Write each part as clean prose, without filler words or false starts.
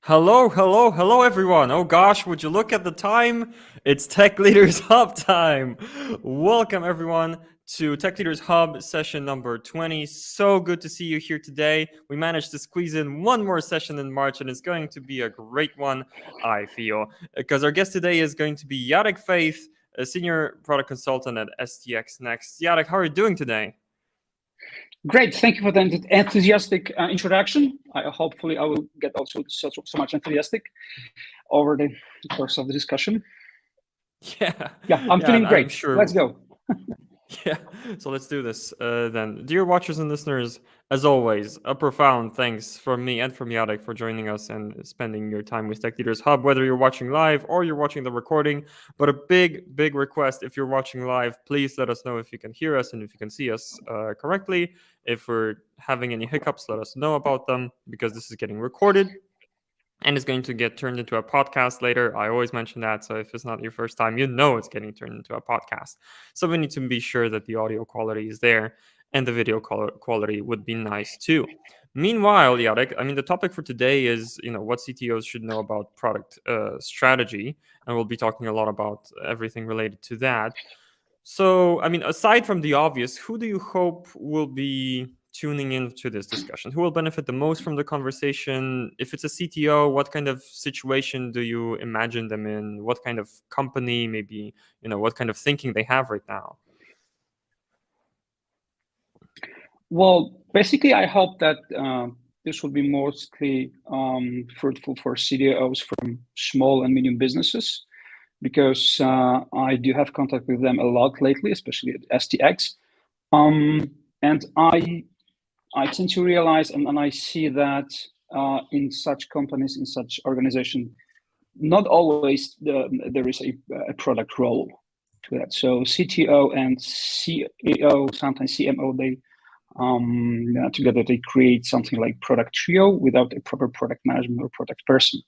Hello, hello, hello, everyone. Oh gosh, would you look at the time? It's Tech Leaders Hub time. Welcome, everyone, to Tech Leaders Hub session number 20. So good to see you here today. We managed to squeeze in one more session in March, and it's going to be a great one, I feel, because our guest today is going to be Jarek Feith, a senior product consultant at STX Next. Jarek, how are you doing today? Great, thank you for the enthusiastic introduction. Hopefully I will get also so much enthusiastic over the course of the discussion. Yeah, I'm feeling great. I'm sure. Let's go. Yeah, so let's do this then. Dear watchers and listeners, as always, a profound thanks from me and from Jarek for joining us and spending your time with Tech Leaders Hub, whether you're watching live or you're watching the recording. But a big request, if you're watching live, please let us know if you can hear us and if you can see us correctly. If we're having any hiccups, let us know about them, because this is getting recorded and it's going to get turned into a podcast later. I always mention that. So if it's not your first time, you know it's getting turned into a podcast. So we need to be sure that the audio quality is there, and the video quality would be nice too. Meanwhile, Jarek, I mean, the topic for today is, what CTOs should know about product strategy. And we'll be talking a lot about everything related to that. So, I mean, aside from the obvious, who do you hope will be tuning into this discussion? Who will benefit the most from the conversation? If it's a CTO, what kind of situation do you imagine them in? What kind of company, maybe, what kind of thinking they have right now? Well, basically, I hope that this will be mostly fruitful for CTOs from small and medium businesses, because I do have contact with them a lot lately, especially at STX. And I tend to realize, and I see that in such companies, in such organization, not always there is a product role to that. So CTO and CEO, sometimes CMO, they together they create something like product trio without a proper product management or product person.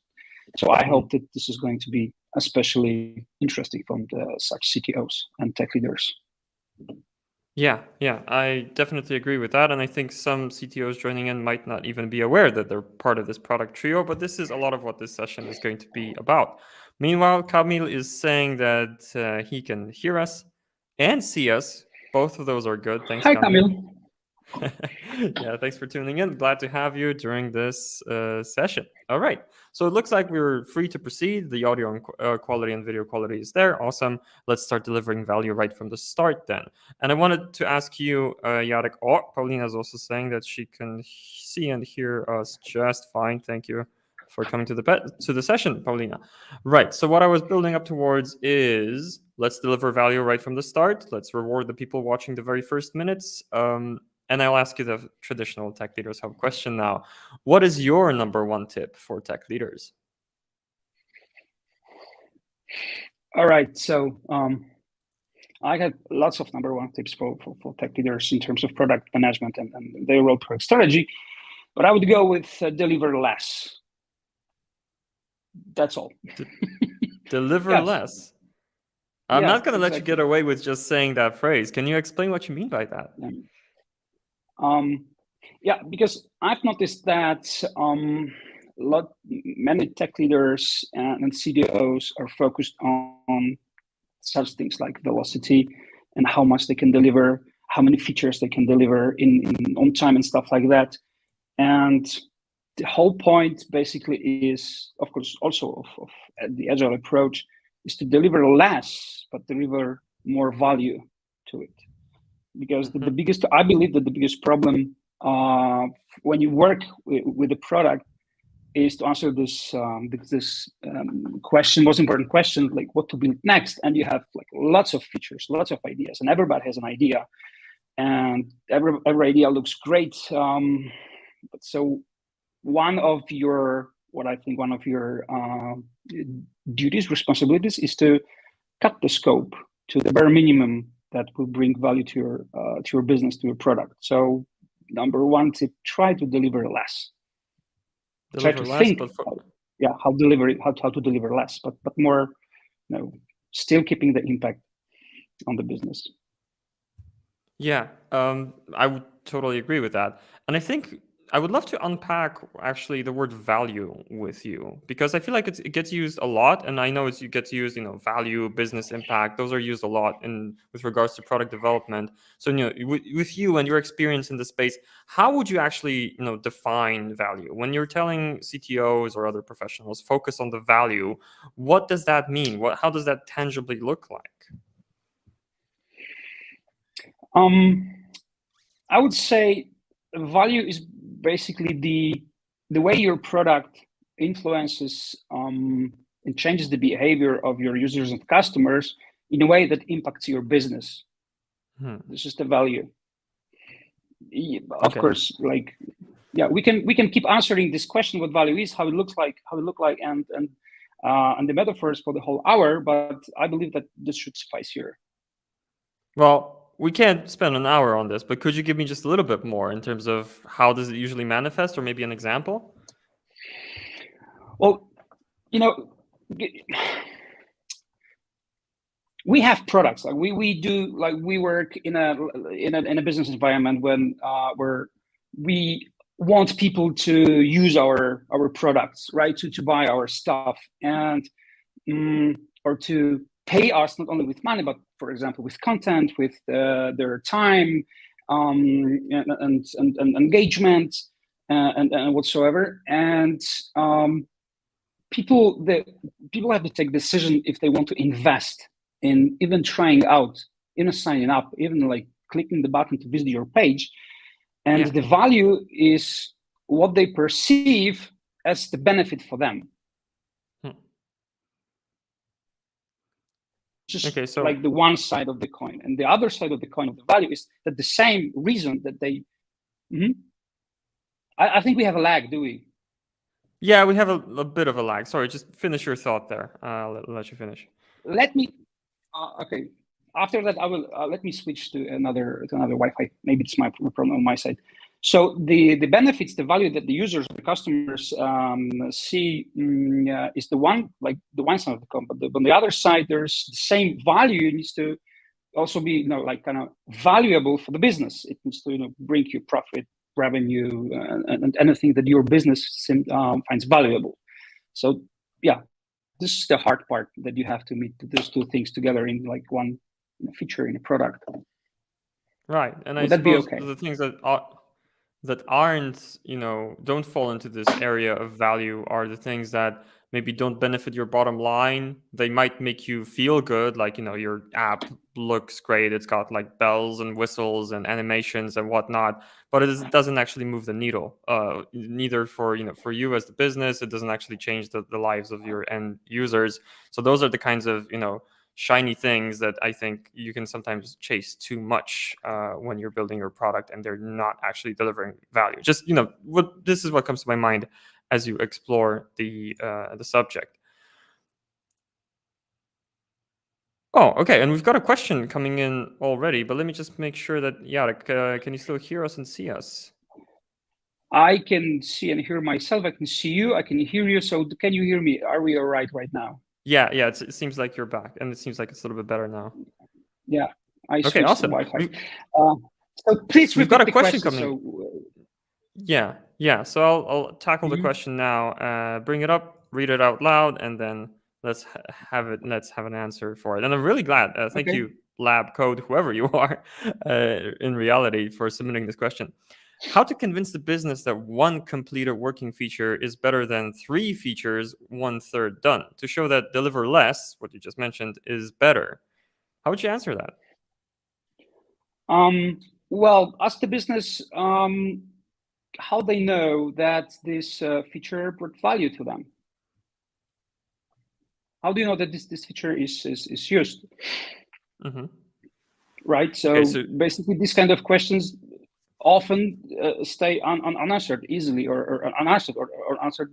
So I hope that this is going to be especially interesting from such CTOs and tech leaders. Yeah, I definitely agree with that. And I think some CTOs joining in might not even be aware that they're part of this product trio, but this is a lot of what this session is going to be about. Meanwhile, Kamil is saying that he can hear us and see us. Both of those are good. Thanks, Hi, Kamil. Kamil. Yeah, thanks for tuning in. Glad to have you during this session. All right. So it looks like we're free to proceed. The audio quality and video quality is there. Awesome. Let's start delivering value right from the start then. And I wanted to ask you, Jarek. Oh, Paulina is also saying that she can see and hear us just fine. Thank you for coming to the session, Paulina. Right. So what I was building up towards is, let's deliver value right from the start. Let's reward the people watching the very first minutes. And I'll ask you the traditional Tech Leaders Hub question now. What is your number one tip for tech leaders? All right. So I have lots of number one tips for tech leaders in terms of product management and their role product strategy. But I would go with deliver less. That's all. Deliver Yes. less. I'm not going to let you exactly. get away with just saying that phrase. Can you explain what you mean by that? Because I've noticed that many tech leaders and CDOs are focused on such things like velocity and how much they can deliver, how many features they can deliver in on time and stuff like that. And the whole point basically is, of course, also of the agile approach, is to deliver less but deliver more value to it. Because I believe that the biggest problem when you work with the product is to answer this question, most important question, like what to build next. And you have like lots of features, lots of ideas, and everybody has an idea, and every idea looks great. So one of your duties, responsibilities, is to cut the scope to the bare minimum that will bring value to your business, to your product. So number one tip: try to deliver less. Try to think, how to deliver less, but more, still keeping the impact on the business. Yeah, I would totally agree with that. And I think I would love to unpack actually the word value with you, because I feel like it gets used a lot, and I know it gets used, value, business impact. Those are used a lot in with regards to product development. So, with you and your experience in the space, how would you actually, define value when you're telling CTOs or other professionals focus on the value? What does that mean? How does that tangibly look like? I would say value is basically the way your product influences and changes the behavior of your users and customers in a way that impacts your business. This is the value. Of course, we can keep answering this question: what value is, how it looks like, and the metaphors for the whole hour. But I believe that this should suffice here. Well, we can't spend an hour on this, but could you give me just a little bit more in terms of how does it usually manifest, or maybe an example? Well, we have products. Like we work in a business environment where we want people to use our products, right? To buy our stuff and or to pay us not only with money, but for example with content, with their time, and engagement, and whatsoever. And people have to take decision if they want to invest in even trying out, even signing up, even like clicking the button to visit your page. And the value is what they perceive as the benefit for them. Just like the one side of the coin. And the other side of the coin of the value is that the same reason that they... I think we have a lag, do we? Yeah, we have a bit of a lag. Sorry, just finish your thought there. I'll let you finish. Let me... okay. After that, I will let me switch to another Wi-Fi. Maybe it's my problem on my side. So the benefits, the value that the users, the customers see is the one side of the coin. But on the other side, there's the same value. It needs to also be kind of valuable for the business. It needs to bring you profit, revenue, and anything that your business finds valuable. So yeah, this is the hard part, that you have to meet those two things together in like one feature in a product. Right, and Would I that be suppose okay? the things that aren't, don't fall into this area of value are the things that maybe don't benefit your bottom line. They might make you feel good, like, your app looks great, it's got like bells and whistles and animations and whatnot, but it doesn't actually move the needle. Neither for you as the business, it doesn't actually change the lives of your end users. So those are the kinds of shiny things that I think you can sometimes chase too much when you're building your product and they're not actually delivering value. Just this is what comes to my mind as you explore the subject. Oh, okay, and we've got a question coming in already, but let me just make sure that Jarek, can you still hear us and see us? I can see and hear myself. I can see you. I can hear you. So can you hear me? Are we all right now? Yeah, it seems like you're back, and it seems like it's a little bit better now. Yeah, I switched awesome. to Wi-Fi. So please we've got a the question coming. So... Yeah. So I'll tackle the question now. Bring it up, read it out loud, and then let's have an answer for it. And I'm really glad. Thank you, Lab Code, whoever you are, in reality, for submitting this question. How to convince the business that one completed working feature is better than 3 features 1/3 done, to show that deliver less, what you just mentioned, is better. How would you answer that? Well, ask the business how they know that this feature brought value to them. How do you know that this feature is used? Right. So, basically, these kind of questions often stay unanswered easily, or unanswered, or answered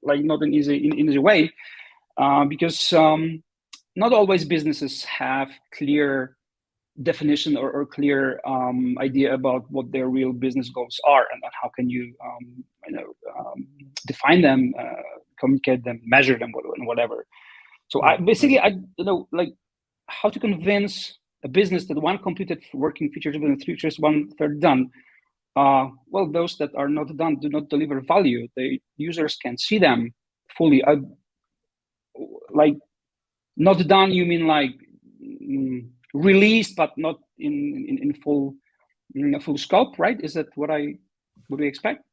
like not in easy way, because not always businesses have clear definition or clear idea about what their real business goals are, and how can you define them, communicate them, measure them, and whatever. So I like how to convince a business that one completed working feature is better than 3 features 1/3 done. well, those that are not done do not deliver value. The users can see them fully. Like not done, you mean like released, but not in full scope, right? Is that what would we expect?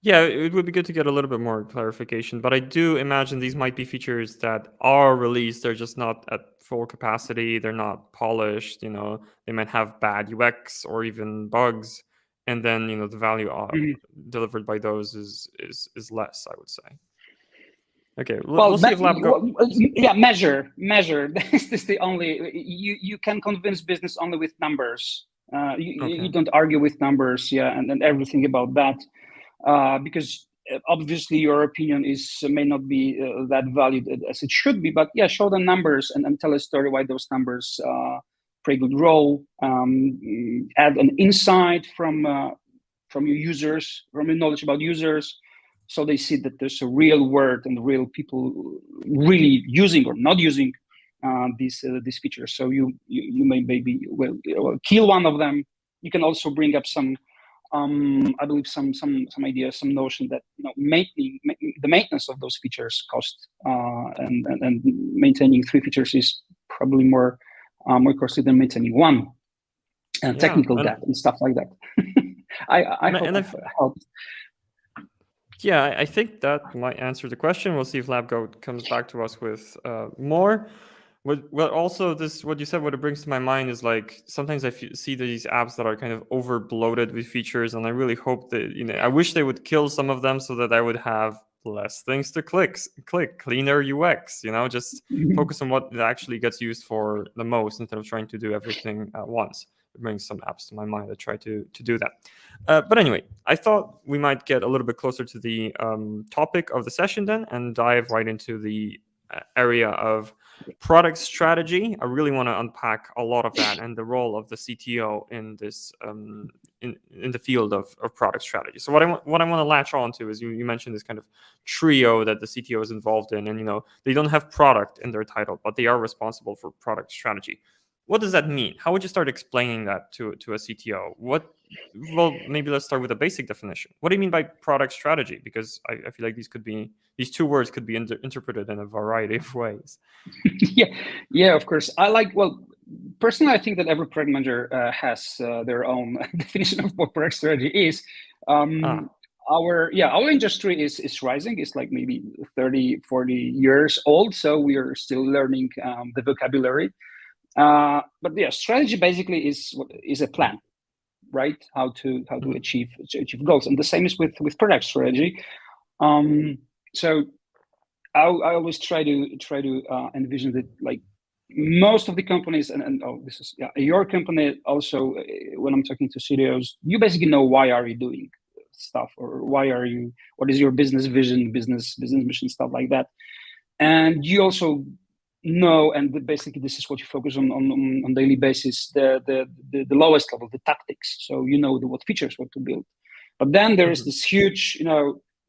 Yeah, it would be good to get a little bit more clarification, but I do imagine these might be features that are released. They're just not at full capacity. They're not polished. They might have bad UX or even bugs, and then the value delivered by those is less, I would say. Okay, we'll see if Lab yeah, measure. This is the only you can convince business only with numbers. You don't argue with numbers, yeah, and everything about that. Because obviously your opinion may not be that valid as it should be, but yeah, show the numbers and tell a story why those numbers play a good role. Add an insight from your users, from your knowledge about users, so they see that there's a real world and real people really using or not using these features. So you may maybe kill one of them. You can also bring up some I believe some ideas, some notion that the maintenance of those features cost, and maintaining 3 features is probably more costly than maintaining one, and technical debt and stuff like that. I hope that helped. Yeah, I think that might answer the question. We'll see if LabGoat comes back to us with more. Well, also what you said, what it brings to my mind is like sometimes I see these apps that are kind of over bloated with features, and I really hope that I wish they would kill some of them so that I would have less things to click, cleaner UX. Just focus on what actually gets used for the most instead of trying to do everything at once. It brings some apps to my mind that try to do that. But anyway, I thought we might get a little bit closer to the topic of the session then and dive right into the area of product strategy. I really want to unpack a lot of that and the role of the CTO in this in the field of product strategy. So what I want to latch on to is you mentioned this kind of trio that the CTO is involved in, and they don't have product in their title, but they are responsible for product strategy. What does that mean? How would you start explaining that to a CTO? Well, maybe let's start with a basic definition. What do you mean by product strategy? Because I feel like these 2 words could be interpreted in a variety of ways. Yeah, of course. Personally, I think that every product manager has their own definition of what product strategy is. Our industry is rising. It's like maybe 30, 40 years old, so we are still learning the vocabulary. But yeah, strategy basically is a plan, right? How to achieve goals, and the same is with product strategy. So I always try to envision that like most of the companies, and this is your company also. When I'm talking to CTOs, you basically know why are you doing stuff, or what is your business vision, business mission, stuff like that, and you also know, and basically this is what you focus on daily basis, the lowest level, the tactics. So what features what to build, but then there is this huge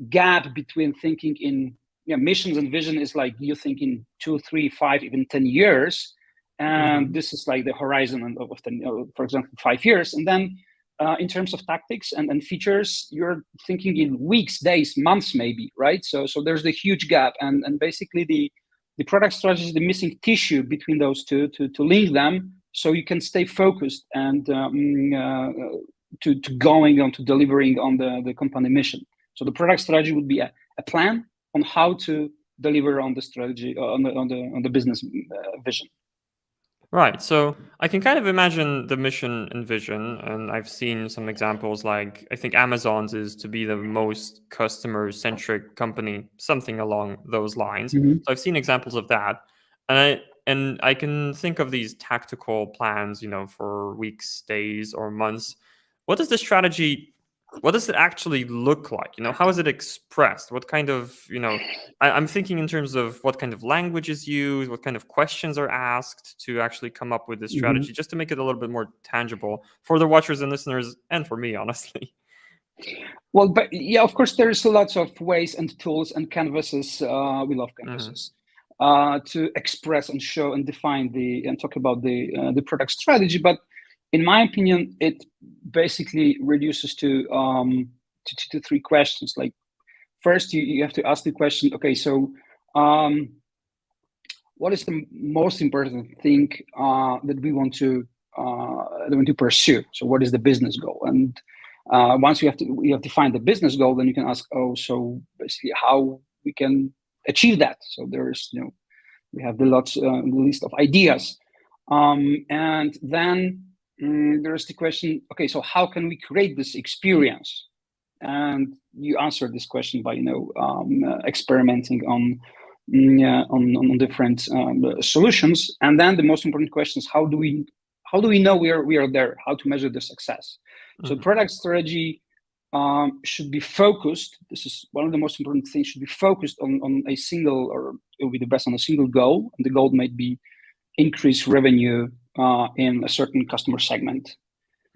gap between thinking in missions and vision. Is like you think in 2, 3, 5, even 10 years, and this is like the horizon of 10, for example, 5 years, and then in terms of tactics and features, you're thinking in weeks, days, months, maybe, right? So there's the huge gap, and basically the product strategy is the missing tissue between those two to link them, so you can stay focused and to going on to delivering on the company mission. So the product strategy would be a plan on how to deliver on the strategy, on the business vision. Right. So I can kind of imagine the mission and vision, and I've seen some examples like I think Amazon's is to be the most customer-centric company, something along those lines. So I've seen examples of that, and I can think of these tactical plans, for weeks, days, or months. What does it actually look like? How is it expressed? What kind of, I'm thinking in terms of what kind of language is used, what kind of questions are asked to actually come up with this strategy, just to make it a little bit more tangible for the watchers and listeners, and for me, honestly. Well, but yeah, of course, there's lots of ways and tools and canvases. We love canvases to express and show and define and talk about the product strategy. But in my opinion, it basically reduces to three questions. Like, first, you have to ask the question, okay, so what is the most important thing that we want to pursue? So what is the business goal? And once you have defined the business goal, then you can ask, oh, so basically how we can achieve that. So there's, we have the list of ideas. And then there's the question, okay, so how can we create this experience? And you answer this question by, experimenting on different solutions. And then the most important question is, how do we know we are there? How to measure the success? So product strategy should be focused. This is one of the most important things. Should be focused on a single, or it will be the best on a single goal. And the goal might be increase revenue in a certain customer segment.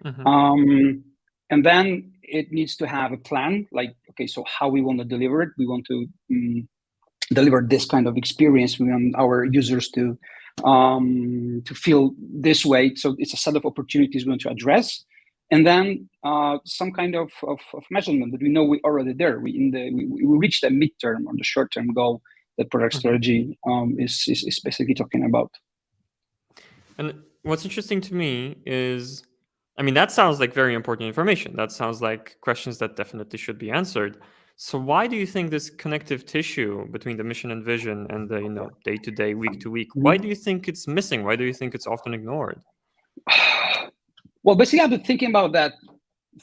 And then it needs to have a plan. Like, okay, so how we want to deliver it? We want to deliver this kind of experience. We want our users to feel this way. So it's a set of opportunities we want to address, and then some kind of measurement that we know we're already there. We reached a midterm or the short-term goal that product strategy is basically talking about. And what's interesting to me is, I mean, that sounds like very important information. That sounds like questions that definitely should be answered. So why do you think this connective tissue between the mission and vision and the day-to-day, week-to-week, why do you think it's missing? Why do you think it's often ignored? Well, basically, I've been thinking about that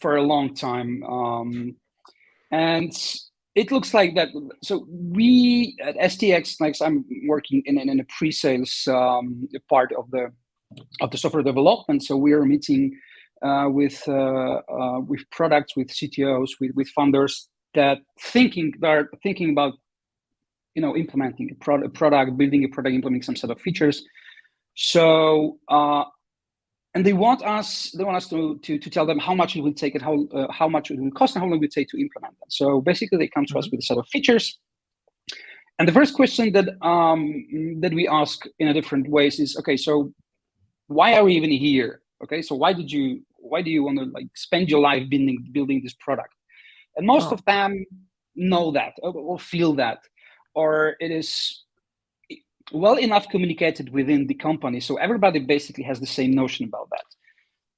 for a long time. And it looks like that. So we at STX, like I'm working in a pre-sales part of the software development. So we are meeting with products, with CTOs, with founders that are thinking about implementing a product, building a product, implementing some set of features. So and they want us to tell them how much it will take and how much it will cost and how long it will take to implement them. So basically, they come to us with a set of features. And the first question that we ask in a different ways is, okay, so why are we even here? Okay, so why do you want to spend your life building this product? And most of them know that or feel that, or it is well enough communicated within the company. So everybody basically has the same notion about that.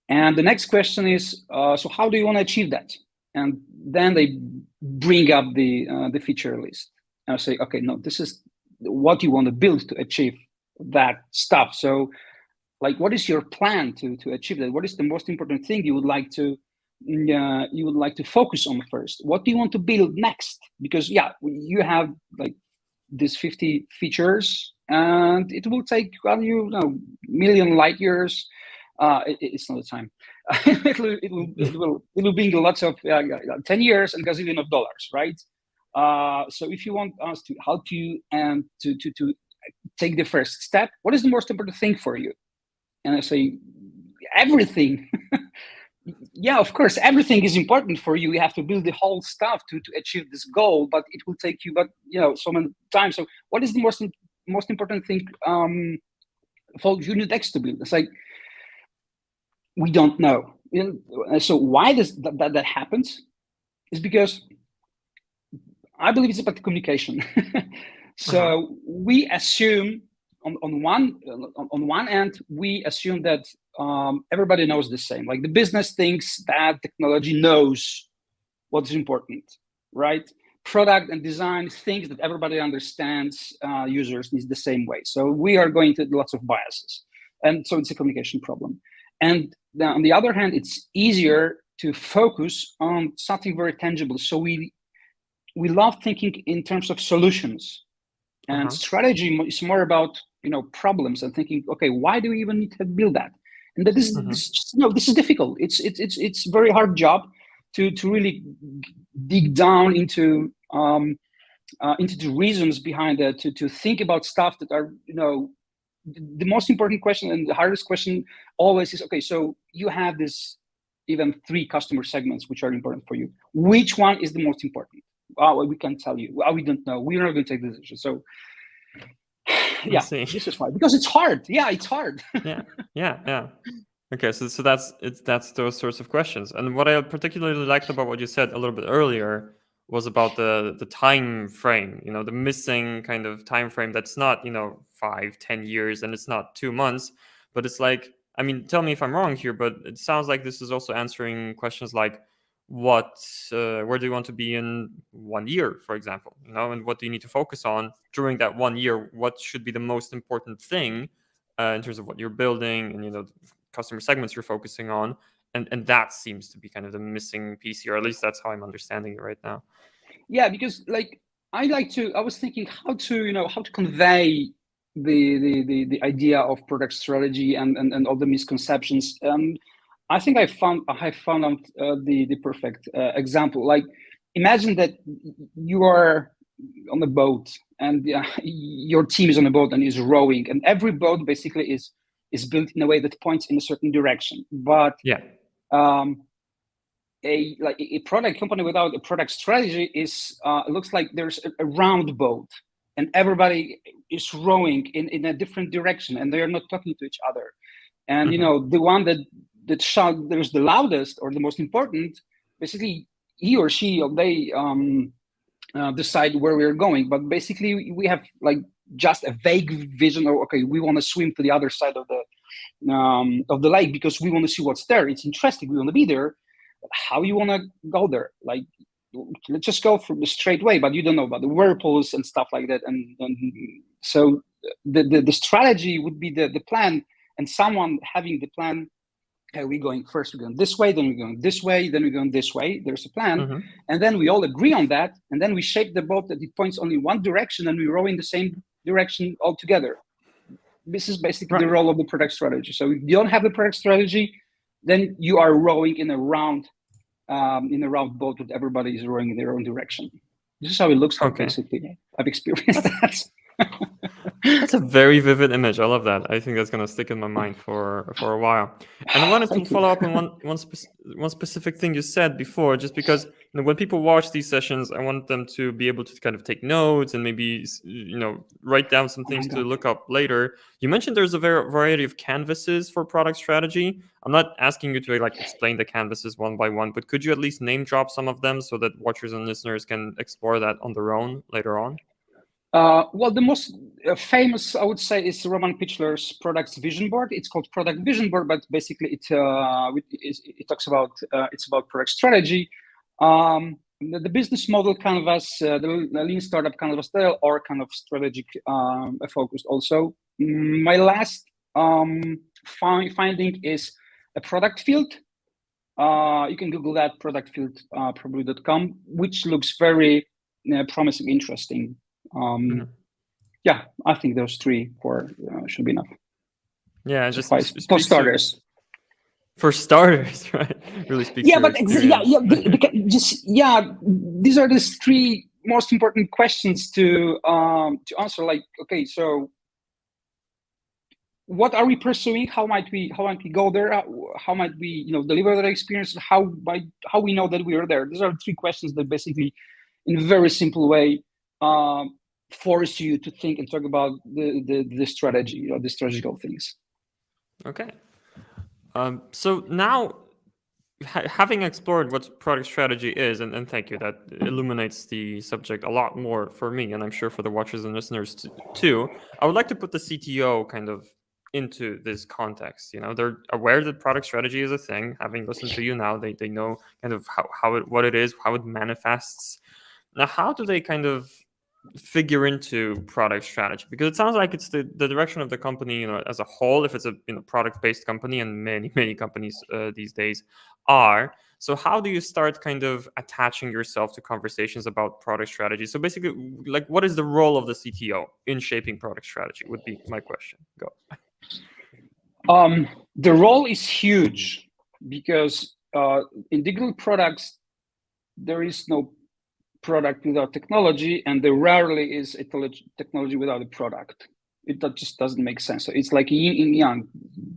And the next question is, so how do you want to achieve that? And then they bring up the feature list. And I say, okay, no, this is what you want to build to achieve that stuff. So what is your plan to achieve that? What is the most important thing you would like to focus on first? What do you want to build next? Because you have these 50 features, and it will take million light years. It's not the time. it will bring lots of 10 years and gazillion of dollars, right? So if you want us to help you and to take the first step, what is the most important thing for you? And I say, everything. Yeah, of course, everything is important for you. You have to build the whole stuff to achieve this goal, but it will take you, so many times. So what is the most important thing for unit X to build? It's we don't know. So why that happens is because I believe it's about communication. So we assume on one end, we assume that everybody knows the same. Like the business thinks that technology knows what's important, right? Product and design thinks that everybody understands users needs the same way. So we are going to lots of biases. And so it's a communication problem. And on the other hand, it's easier to focus on something very tangible. So we love thinking in terms of solutions. And strategy is more about problems and thinking, okay, why do we even need to build that? And that this is difficult. It's very hard job to really dig down into the reasons behind it, to think about stuff that are the most important question and the hardest question always is, okay, so you have this even 3 customer segments which are important for you. Which one is the most important? Well, we can't tell you. Well, we don't know. We're not going to take the decision. So this is why, because it's hard. Yeah, it's hard. yeah. Okay, so that's those sorts of questions. And what I particularly liked about what you said a little bit earlier was about the time frame, the missing kind of time frame that's not, 5, 10 years, and it's not 2 months, but it's like, I mean, tell me if I'm wrong here, but it sounds like this is also answering questions like where do you want to be in 1 year, for example, and what do you need to focus on during that 1 year? What should be the most important thing in terms of what you're building, and customer segments you're focusing on, and that seems to be kind of the missing piece here. Or at least that's how I'm understanding it right now. Yeah, because I was thinking how to convey the idea of product strategy and all the misconceptions. I think I found out the perfect example. Like, imagine that you are on a boat, and your team is on a boat and is rowing, and every boat basically is built in a way that points in a certain direction. But Yeah. A product company without a product strategy looks like there's a round boat, and everybody is rowing in a different direction, and they are not talking to each other. And the one that shout there's the loudest or the most important, basically he or she or they decide where we're going. But basically we have like just a vague vision of, okay, we want to swim to the other side of the lake because we want to see what's there. It's interesting. We want to be there. How you want to go there? Like, let's just go from the straight way, but you don't know about the whirlpools and stuff like that. And so the strategy would be the plan, and someone having the plan. Okay, we're going first, we're going this way, then we're going this way, then we're going this way. There's a plan. And then we all agree on that. And then we shape the boat that it points only one direction, and we row in the same direction all together. This is basically the role of the product strategy. So if you don't have the product strategy, then you are rowing in a round boat with everybody is rowing in their own direction. This is how it looks like, basically. I've experienced that. That's a very vivid image. I love that. I think that's going to stick in my mind for a while. And I wanted to follow up on one specific thing you said before, just because when people watch these sessions, I want them to be able to kind of take notes and maybe write down some things to look up later. You mentioned there's a variety of canvases for product strategy. I'm not asking you to explain the canvases one by one, but could you at least name drop some of them so that watchers and listeners can explore that on their own later on? Well, the most famous, I would say, is Roman Pichler's Products Vision Board. It's called Product Vision Board, but basically it talks about it's about product strategy. The business model canvas, the lean startup canvas, they are kind of strategic focused also. My last finding is a product field. You can Google that, productfield.com, which looks very promising, interesting. Yeah, I think those 3 should be enough. Yeah, just for starters. For starters, right? Really speaks. Yeah, but these are the 3 most important questions to answer. Like, okay, so what are we pursuing? How might we go there? How might we deliver that experience? How we know that we are there? These are 3 questions that basically, in a very simple way, force you to think and talk about the strategy, the strategical things. Okay. So now, having explored what product strategy is, and thank you, that illuminates the subject a lot more for me, and I'm sure for the watchers and listeners too. I would like to put the CTO kind of into this context. They're aware that product strategy is a thing. Having listened to you now, they know kind of what it is, how it manifests. Now, how do they kind of figure into product strategy? Because it sounds like it's the direction of the company as a whole, if it's a product-based company, and many companies these days are. So how do you start kind of attaching yourself to conversations about product strategy? So basically, like, what is the role of the CTO in shaping product strategy would be my question. Go. The role is huge, because in digital products there is no product without technology, and there rarely is a technology without a product. That just doesn't make sense. So it's like yin and yang.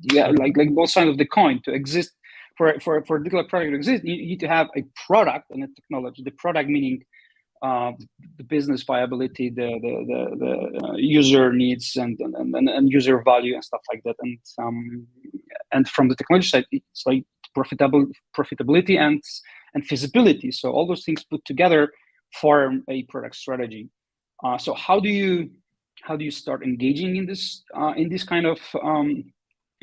Yeah, like both sides of the coin. To exist for a digital product to exist, you need to have a product and a technology. The product meaning the business viability, the user needs and user value and stuff like that. and from the technology side, it's like profitability and feasibility. So all those things put together form a product strategy. So how do you start engaging in this kind of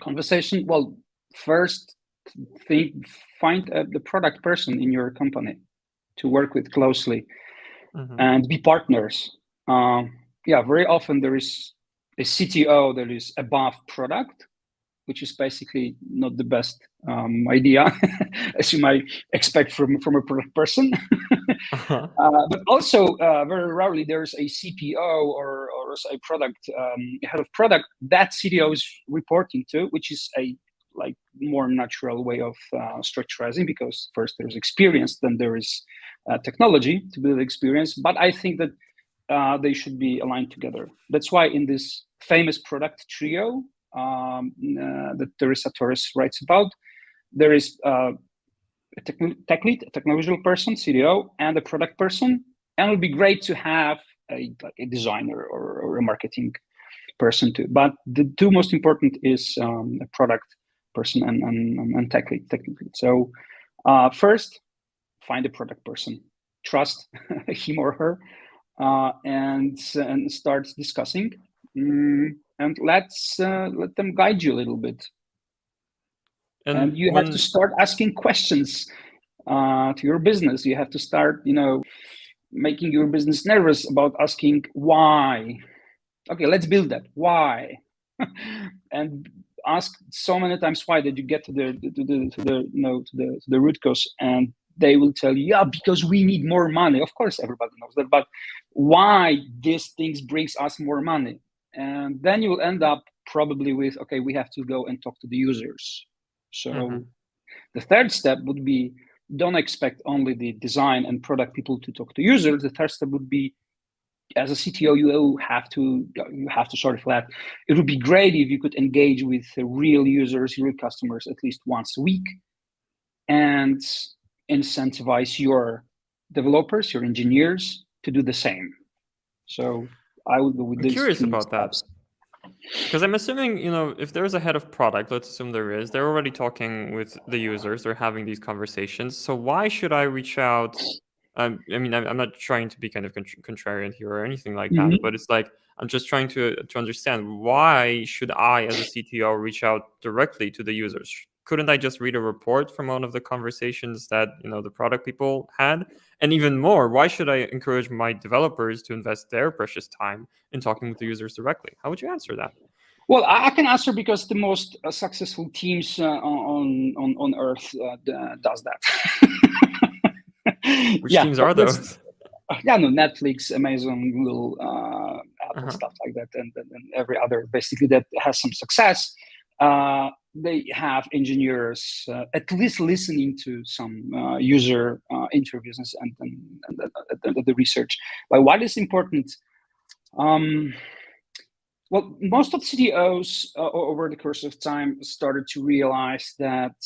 conversation? Well, first, find the product person in your company to work with closely, and be partners. Very often there is a CTO that is above product, which is basically not the best idea, as you might expect from a product person. But also, very rarely there's a CPO or a product head of product that CTO is reporting to, which is a more natural way of structurizing, because first there's experience, then there is technology to build experience. But I think that they should be aligned together. That's why in this famous product trio that Teresa Torres writes about, there is a tech lead, a technological person, CTO, and a product person. And it would be great to have a designer or a marketing person too. But the two most important is a product person and tech lead. So first, find a product person, trust him or her, and start discussing, and let them guide you a little bit. And you have to start asking questions to your business. You have to start, making your business nervous about asking why. Okay, let's build that. Why? And ask so many times why that you get to the root cause, and they will tell you, yeah, because we need more money. Of course, everybody knows that, but why these things brings us more money? And then you will end up probably with, okay, we have to go and talk to the users. So the third step would be, don't expect only the design and product people to talk to users. The third step would be, as a CTO, you have to sort of that. It would be great if you could engage with real users, real customers at least once a week, and incentivize your developers, your engineers to do the same. So I would go with this. I'm curious about that. Because I'm assuming, if there's a head of product, let's assume there is, they're already talking with the users, they're having these conversations. So why should I reach out? I'm not trying to be kind of contrarian here or anything like that, but it's like, I'm just trying to understand, why should I, as a CTO, reach out directly to the users? Couldn't I just read a report from one of the conversations that, the product people had? And even more, why should I encourage my developers to invest their precious time in talking with the users directly? How would you answer that? Well, I can answer, because the most successful teams on Earth does that. Which teams are those? Netflix, Amazon, Google, Apple, stuff like that, and every other basically that has some success. They have engineers at least listening to some user interviews and the research. But what is important? Well, most of CTOs over the course of time started to realize that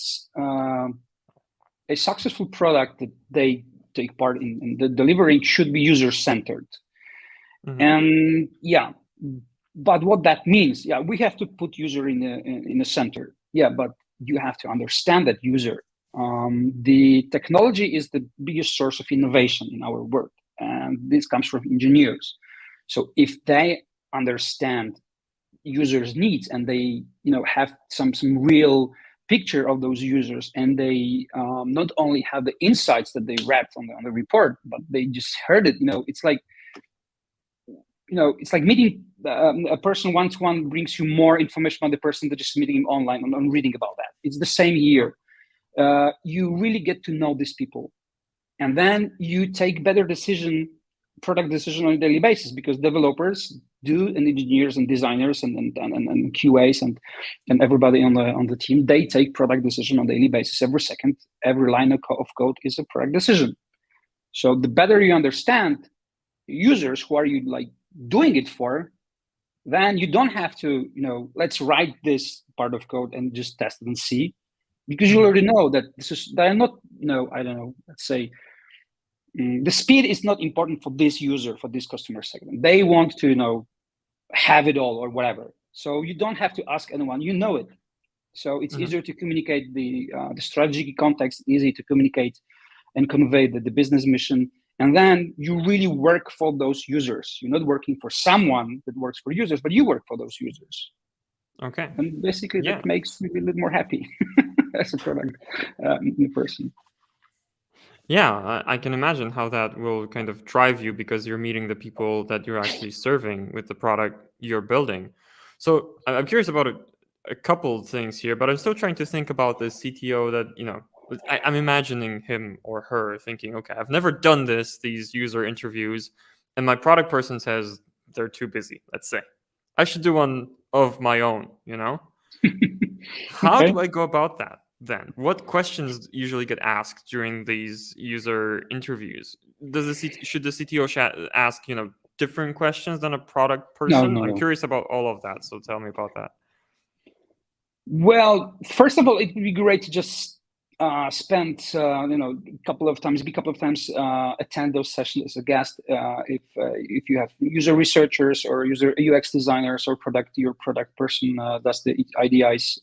a successful product that they take part in the delivering should be user-centered. And but what that means, we have to put user in the center. But you have to understand that user. The technology is the biggest source of innovation in our world, and this comes from engineers. So if they understand users' needs, and they have some real picture of those users, and they not only have the insights that they read on the report, but they just heard it. It's like meeting a person one-to-one brings you more information about the person than just meeting him online and reading about that. It's the same here. You really get to know these people, and then you take better product decision on a daily basis, because developers do, and engineers and designers and QAs and everybody on the team, they take product decision on a daily basis. Every second, every line of code is a product decision. So the better you understand users, who are you doing it for, then you don't have to, let's write this part of code and just test it and see, because you already know that they're not, I don't know, let's say, the speed is not important for this user, for this customer segment. They want to, have it all or whatever. So you don't have to ask anyone, you know it. So it's easier to communicate the strategic context, easy to communicate and convey the business mission. And then you really work for those users. You're not working for someone that works for users, but you work for those users. Okay. And basically Yeah. that makes me a little more happy as a product person. Yeah, I can imagine how that will kind of drive you because you're meeting the people that you're actually serving with the product you're building. So I'm curious about a couple things here, but I'm still trying to think about the CTO that, I'm imagining him or her thinking, okay, I've never done these user interviews, and my product person says they're too busy, let's say. I should do one of my own, How Okay. do I go about that then? What questions usually get asked during these user interviews? Should the CTO ask, different questions than a product person? I'm No. curious about all of that, so tell me about that. Well, first of all, it would be great to just spend a couple of times attend those sessions as a guest if you have user researchers or user UX designers or your product person does the IDIs,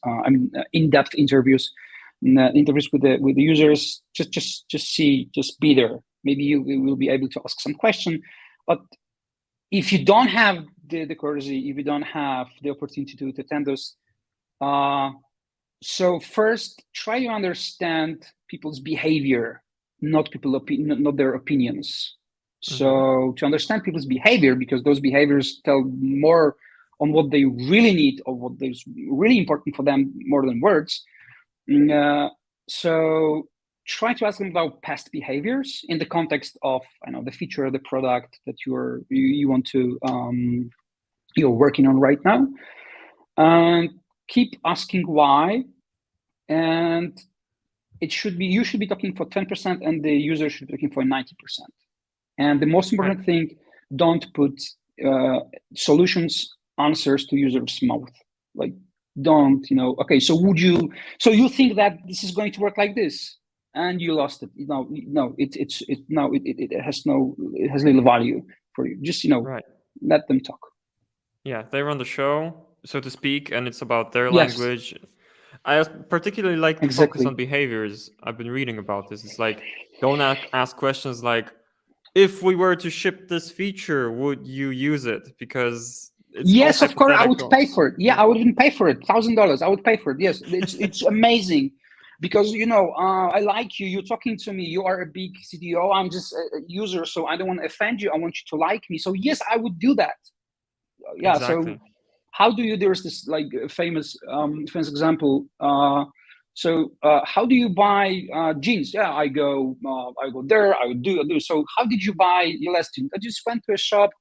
in-depth interviews with the users. Just be there. Maybe you will be able to ask some question, but if you don't have the courtesy, if you don't have the opportunity to attend those. So first, try to understand people's behavior, not their opinions. So to understand people's behavior, because those behaviors tell more on what they really need or what is really important for them more than words. So try to ask them about past behaviors in the context of the feature of the product that you want to you're working on right now. And keep asking why, and you should be talking for 10% and the user should be looking for 90%. And the most important thing, don't put solutions answers to users' mouth. Like, don't, okay, so you think that this is going to work like this and you lost it. No, it has little value for you. Just let them talk. Yeah, they run the show, so to speak, and it's about their Yes. language. I particularly like the focus on behaviors. I've been reading about this. It's like, don't ask questions like, if we were to ship this feature, would you use it? Because it's yes, of course, I would pay for it. Yeah, I would even pay for it. $1,000, I would pay for it. Yes, it's amazing, because I like you. You're talking to me. You are a big CTO. I'm just a user, so I don't want to offend you. I want you to like me. So yes, I would do that. Yeah. Exactly. So how do you? There's this famous example. So how do you buy jeans? Yeah, I go there. I do. So how did you buy your last jeans? I just went to a shop,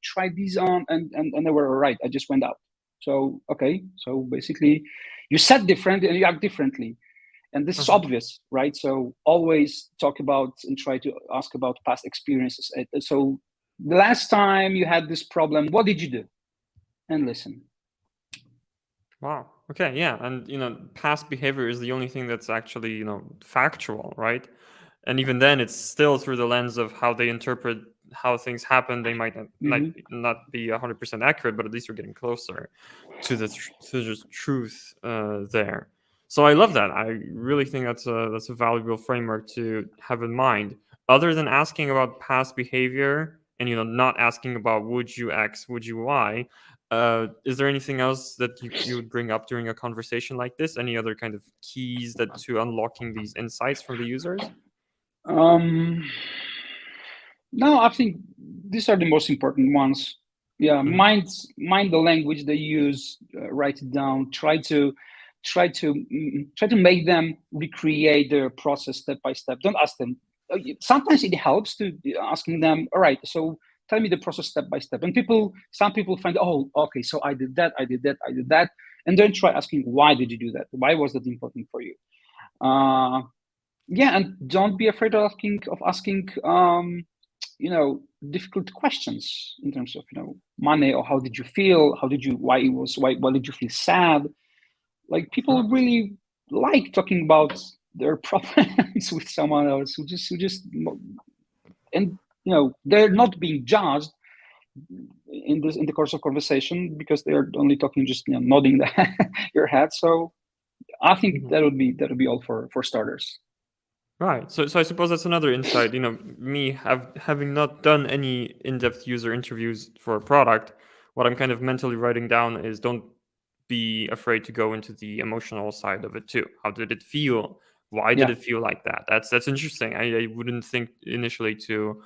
tried these on, and they were all right. I just went out. So okay. So basically, you said different and you act differently, and this is obvious, right? So always talk about and try to ask about past experiences. So the last time you had this problem, what did you do? And listen. Wow. Okay. Yeah. And, past behavior is the only thing that's actually, factual, right? And even then, it's still through the lens of how they interpret how things happen. They might not be 100% accurate, but at least you're getting closer to the truth there. So I love that. I really think that's a valuable framework to have in mind. Other than asking about past behavior and not asking about would you X, would you Y, is there anything else that you would bring up during a conversation like this? Any other kind of keys to unlocking these insights from the users? No, I think these are the most important ones. Yeah, mind the language they use, write it down, try to make them recreate their process step by step. Don't ask them. Sometimes it helps to asking them, all right, so tell me the process step by step. And some people find, oh, okay, so I did that, and then try asking, why did you do that? Why was that important for you? Yeah, and don't be afraid of asking difficult questions in terms of money, or how did you feel, why did you feel sad? Like, people really like talking about their problems with someone else who just and they're not being judged in the course of conversation, because they're only talking, just nodding your head. So I think that would be all for starters. Right. So I suppose that's another insight. Me having not done any in-depth user interviews for a product, what I'm kind of mentally writing down is don't be afraid to go into the emotional side of it too. How did it feel? Why did Yeah. it feel like that? That's interesting. I wouldn't think initially to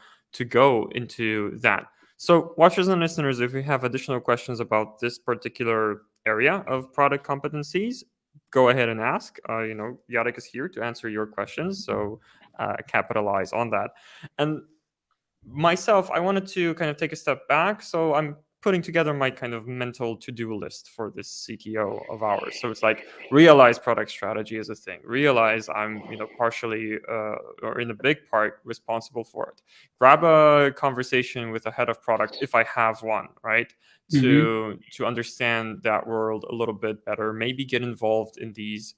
go into that. So watchers and listeners, if you have additional questions about this particular area of product competencies, go ahead and ask. Jarek is here to answer your questions, so capitalize on that. And myself, I wanted to kind of take a step back. So I'm putting together my kind of mental to-do list for this CTO of ours. So it's like realize product strategy is a thing. Realize I'm, partially or in a big part responsible for it. Grab a conversation with a head of product if I have one, right? To understand that world a little bit better. Maybe get involved in these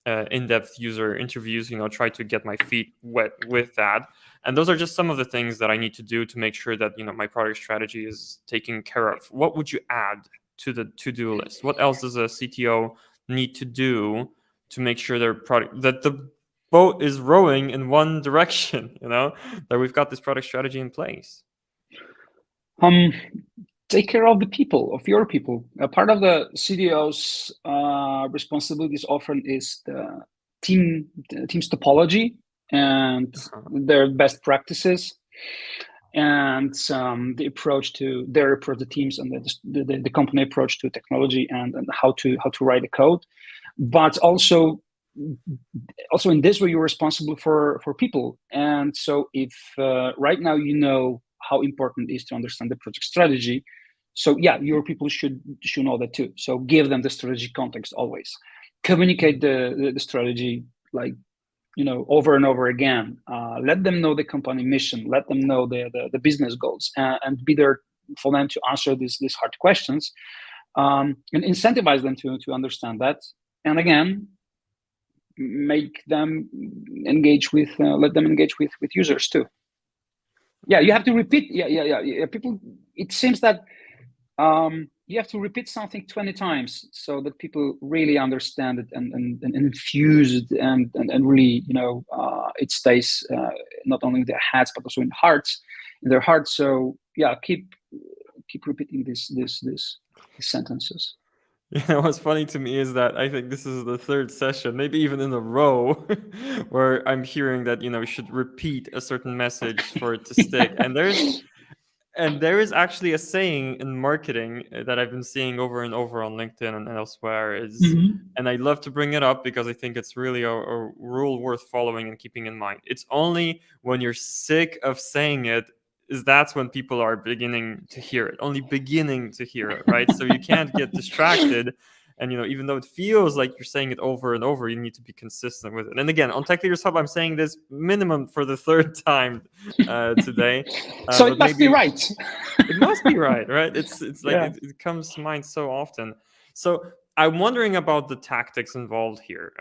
in-depth user interviews. Try to get my feet wet with that. And those are just some of the things that I need to do to make sure that my product strategy is taken care of. What would you add to the to-do list? What else does a CTO need to do to make sure that the boat is rowing in one direction? That we've got this product strategy in place. Take care of the people, of your people. A part of the CTO's responsibilities often is the team's topology and their best practices, and the approach to the teams and the company approach to technology and how to write the code. But also in this way, you're responsible for people. And so if right now how important it is to understand the project strategy, so yeah, your people should know that too. So give them the strategy context always. Communicate the strategy over and over again. Let them know the company mission. Let them know the business goals, and be there for them to answer these hard questions, and incentivize them to understand that. And again, make them engage with, let them engage with users too. Yeah, you have to repeat. Yeah. People, it seems that you have to repeat something 20 times so that people really understand it and infuse it and really, it stays not only in their heads but also in their hearts. So yeah, keep repeating these sentences. What's funny to me is that I think this is the third session, maybe even in a row, where I'm hearing that we should repeat a certain message for it to stick. And there is actually a saying in marketing that I've been seeing over and over on LinkedIn and elsewhere and I love to bring it up because I think it's really a rule worth following and keeping in mind. It's only when you're sick of saying it that's when people are beginning to hear it, right? So you can't get distracted. And even though it feels like you're saying it over and over, you need to be consistent with it. And again, on Tech Leaders Hub, I'm saying this minimum for the third time today. So it must be right. It must be right? It's like Yeah. it comes to mind so often. So I'm wondering about the tactics involved here.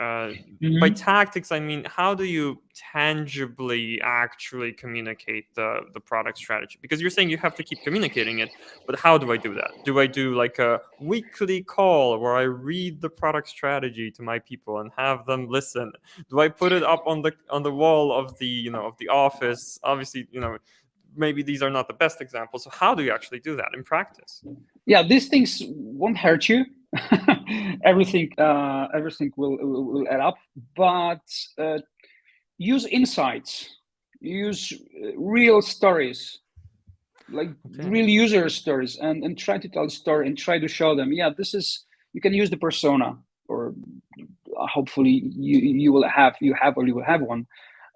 By tactics, I mean, how do you tangibly actually communicate the product strategy? Because you're saying you have to keep communicating it, but how do I do that? Do I do like a weekly call where I read the product strategy to my people and have them listen? Do I put it up on the wall of the of the office? Obviously, maybe these are not the best examples. So how do you actually do that in practice? Yeah, these things won't hurt you. everything will add up, but use insights, use real stories, like real user stories, and try to tell a story and try to show them, yeah, this is, you can use the persona, or hopefully you will have one,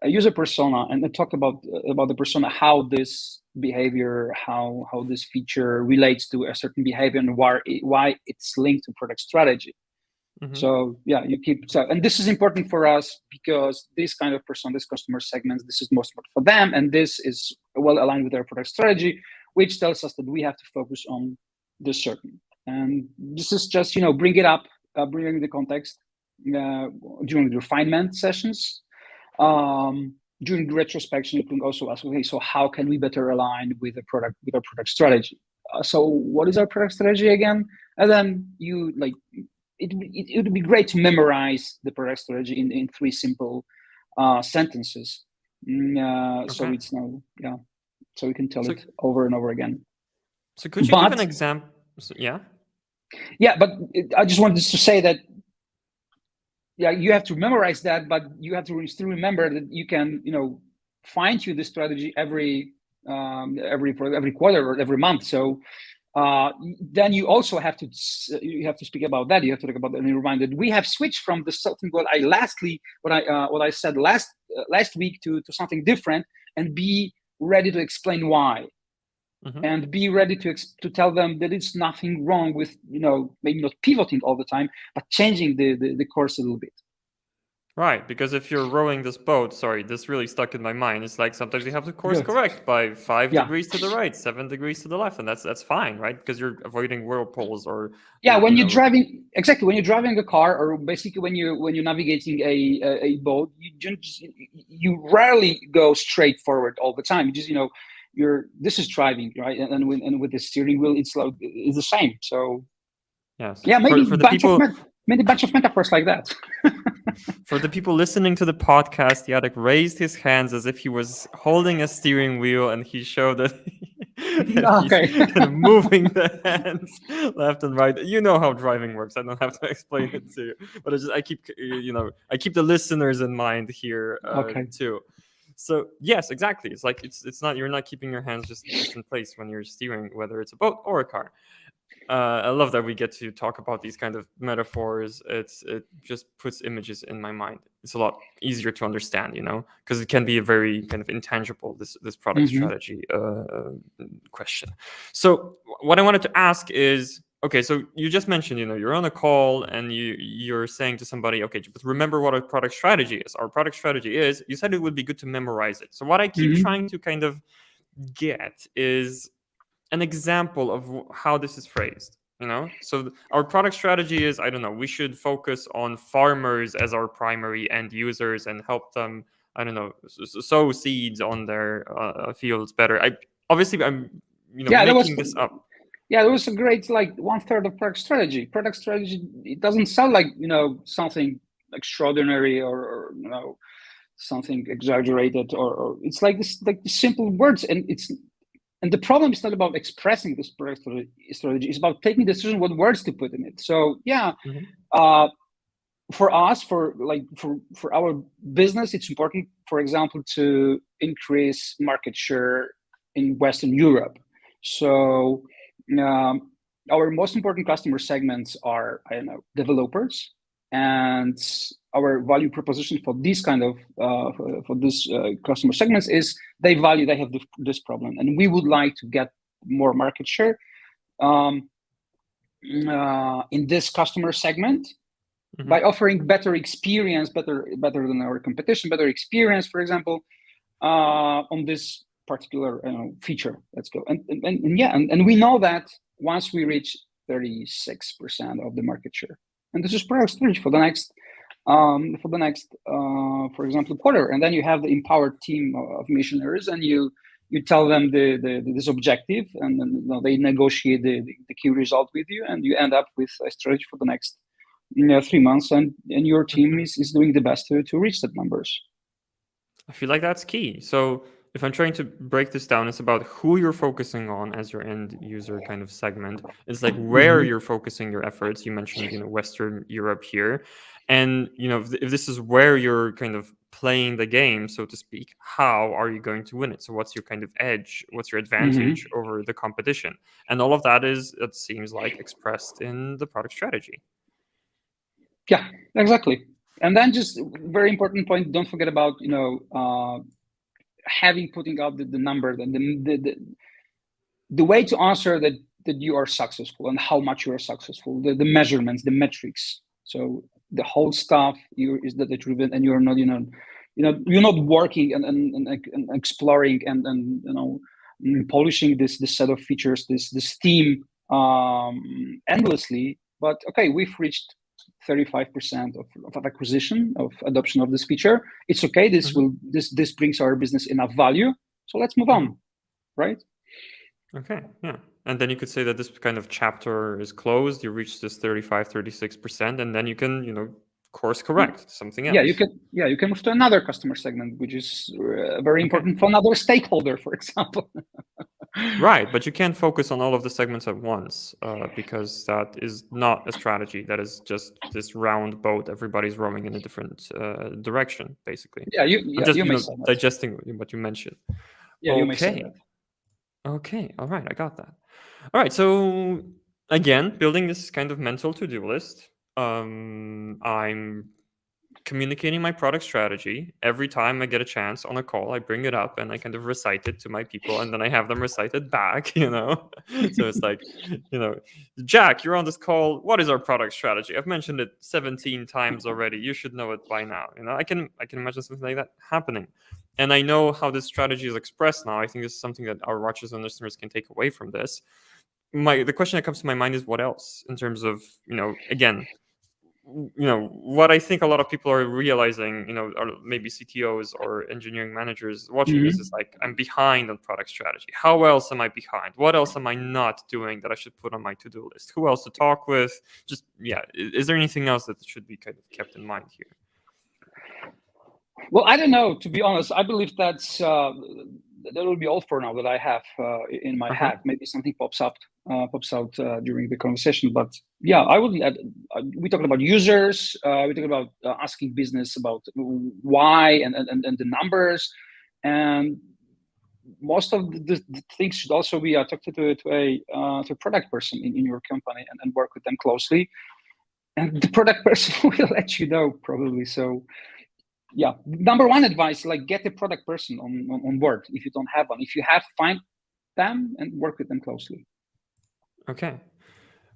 use a persona and talk about the persona, how this behavior, how this feature relates to a certain behavior and why it's linked to product strategy. So yeah, and this is important for us because this kind of person, this customer segments, this is most important for them, and this is well aligned with our product strategy, which tells us that we have to focus on this certain. And this is just bring it up, bring the context during the refinement sessions. During the retrospection, you can also ask, okay, so how can we better align with our product strategy? So what is our product strategy again? And then you it would be great to memorize the product strategy in 3 simple sentences. So it's no, so we can tell it over and over again. So could you give an example? Yeah, but I just wanted to say that, you have to memorize that, but you have to still remember that you can, fine tune the strategy every quarter or every month. So then you also have to speak about that. You have to talk about that and remind that we have switched from the something what I said last week to something different, and be ready to explain why. And be ready to tell them that it's nothing wrong with, maybe not pivoting all the time, but changing the course a little bit. Right, because if you're rowing this boat, this really stuck in my mind. It's like sometimes you have to course correct by 5 degrees to the right, 7 degrees to the left, and that's fine, right? Because you're avoiding whirlpools or when you're driving a car, or basically when you're navigating a boat, you rarely go straight forward all the time. You just this is driving, right? And with the steering wheel, it's the same. So yes, maybe a bunch of metaphors like that. For the people listening to the podcast, Jarek raised his hands as if he was holding a steering wheel, and he showed that, he's kind of moving the hands left and right. You know how driving works. I don't have to explain it to you, but I keep the listeners in mind here too. So yes, exactly. It's like it's not, you're not keeping your hands just in place when you're steering, whether it's a boat or a car. I love that we get to talk about these kind of metaphors. It just puts images in my mind. It's a lot easier to understand, because it can be a very kind of intangible, this product strategy question. So what I wanted to ask is, okay, so you just mentioned, you're on a call and you're saying to somebody, okay, but remember what our product strategy is. Our product strategy is, you said it would be good to memorize it. So what I keep trying to kind of get is an example of how this is phrased. So our product strategy is, I don't know, we should focus on farmers as our primary end users and help them, I don't know, sow seeds on their fields better. I'm making this up. Yeah, it was a great 1/3 of product strategy. Product strategy, it doesn't sound like something extraordinary or something exaggerated, or it's like this, like the simple words, and the problem is not about expressing this product strategy. It's about taking the decision what words to put in it. So for us, for our business, it's important, for example, to increase market share in Western Europe. So our most important customer segments are, developers, and our value proposition for these kind of customer segments is they have this problem, and we would like to get more market share in this customer segment by offering better experience, better than our competition, better experience, for example, on this particular feature. Let's go, and we know that once we reach 36% of the market share, and this is product strategy for the next for example, quarter, and then you have the empowered team of missionaries, and you tell them this objective, and then they negotiate the key result with you, and you end up with a strategy for the next 3 months, and your team is doing the best to reach that numbers. I feel like that's key. So if I'm trying to break this down, it's about who you're focusing on as your end user kind of segment. It's like where you're focusing your efforts. You mentioned, Western Europe here. And, if this is where you're kind of playing the game, so to speak, how are you going to win it? So what's your kind of edge? What's your advantage over the competition? And all of that is, it seems like, expressed in the product strategy. Yeah, exactly. And then just very important point, don't forget about, putting out the number, the way to answer that you are successful and how much you are successful, the measurements, the metrics. So the whole stuff is data driven, and you're not, you're not working and exploring and polishing this set of features, this theme endlessly. But okay, we've reached 35% of acquisition, of adoption of this feature. It's okay. This brings our business enough value. So let's move on, right? Okay. Yeah. And then you could say that this kind of chapter is closed. You reach this 35, 36%, and then you can, course correct something else. You can move to another customer segment, which is very important for another stakeholder, for example. Right, but you can't focus on all of the segments at once because that is not a strategy. That is just this round boat. Everybody's rowing in a different direction, basically. I'm just, digesting what you mentioned. Yeah, okay. You may say that. Okay, all right, I got that. All right, so again, building this kind of mental to-do list. I'm communicating my product strategy. Every time I get a chance on a call, I bring it up and I kind of recite it to my people, and then I have them recite it back, So it's like, Jack, you're on this call. What is our product strategy? I've mentioned it 17 times already. You should know it by now. I can imagine something like that happening. And I know how this strategy is expressed now. I think this is something that our watchers and listeners can take away from this. The question that comes to my mind is what else in terms of, again, what I think a lot of people are realizing, or maybe CTOs or engineering managers watching this is like, I'm behind on product strategy. How else am I behind? What else am I not doing that I should put on my to-do list? Who else to talk with? Just, is there anything else that should be kind of kept in mind here? Well, I don't know, to be honest. I believe that will be all for now that I have in my head. Maybe something pops out during the conversation. But yeah, I would. We talked about users. We talked about asking business about why and the numbers, and most of the things should also be talked to a product person in your company and work with them closely. And the product person will let you know probably. So yeah, number one advice, like get a product person on board if you don't have one. If you have, find them and work with them closely. Okay,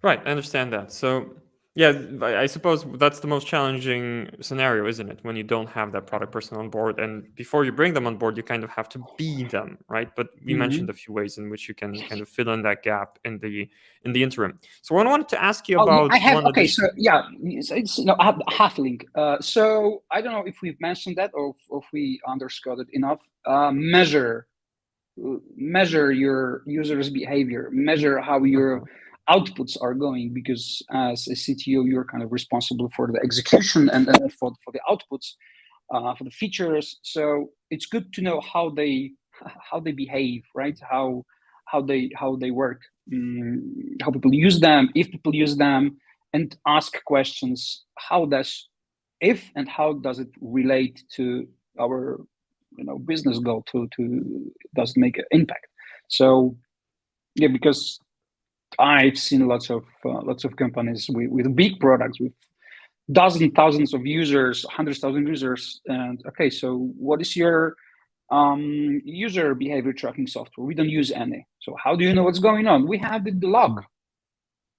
right, I understand that. So yeah, I suppose that's the most challenging scenario, isn't it? When you don't have that product person on board, and before you bring them on board, you kind of have to be them, right? But we mentioned a few ways in which you can kind of fill in that gap in the interim. So what I wanted to ask you about, I have it's half link. So I don't know if we've mentioned that or if we underscored it enough. Measure your users' behavior. Measure how your outputs are going, because as a CTO, you're kind of responsible for the execution and for the outputs, for the features. So it's good to know how they behave, right? How they work, how people use them, if people use them, and ask questions. How does it relate to our business goal? To does it make an impact? So yeah, because I've seen lots of companies with big products with thousands of users, 100,000 users, and okay, so what is your user behavior tracking software? We don't use any. So how do you know what's going on? We have the log.